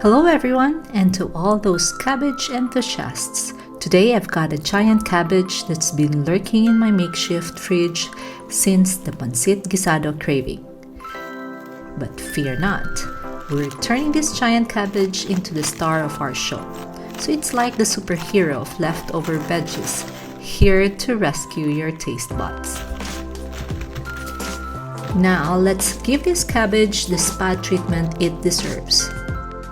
Hello everyone, and to all those cabbage enthusiasts. Today I've got a giant cabbage that's been lurking in my makeshift fridge since the pancit guisado craving. But fear not, we're turning this giant cabbage into the star of our show. So it's like the superhero of leftover veggies, here to rescue your taste buds. Now let's give this cabbage the spa treatment it deserves.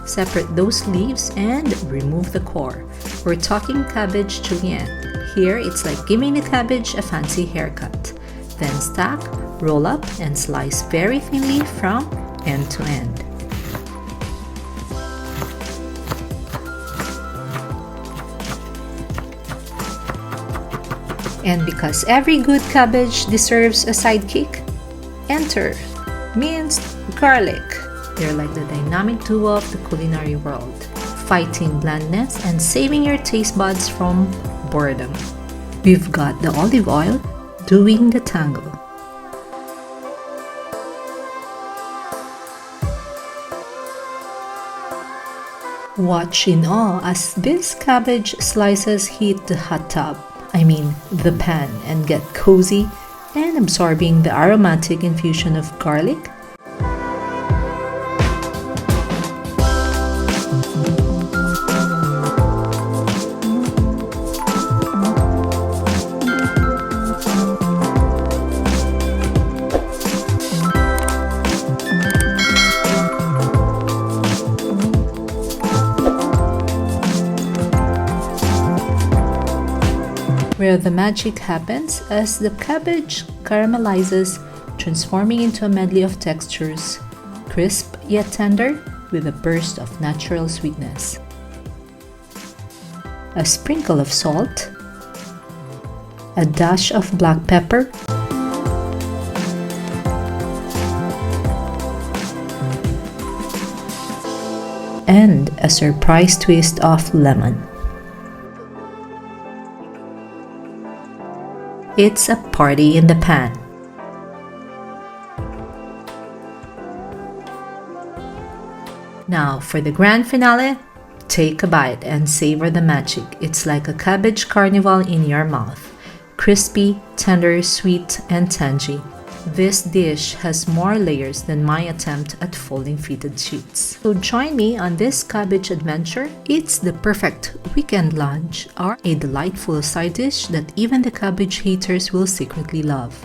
Separate those leaves and remove the core. We're talking cabbage julienne. Here, it's like giving the cabbage a fancy haircut. Then stack, roll up, and slice very thinly from end to end. And because every good cabbage deserves a sidekick, enter minced garlic. They're like the dynamic duo of the culinary world, fighting blandness and saving your taste buds from boredom. We've got the olive oil doing the tango. Watch in awe as this cabbage slices hit the hot tub, the pan, and get cozy and absorbing the aromatic infusion of garlic. Where the magic happens as the cabbage caramelizes, transforming into a medley of textures, crisp yet tender, with a burst of natural sweetness. A sprinkle of salt, a dash of black pepper, and a surprise twist of lemon. It's a party in the pan. Now for the grand finale, take a bite and savor the magic. It's like a cabbage carnival in your mouth. Crispy, tender, sweet, and tangy. This dish has more layers than my attempt at folding fitted sheets. So join me on this cabbage adventure. It's the perfect weekend lunch or a delightful side dish that even the cabbage haters will secretly love.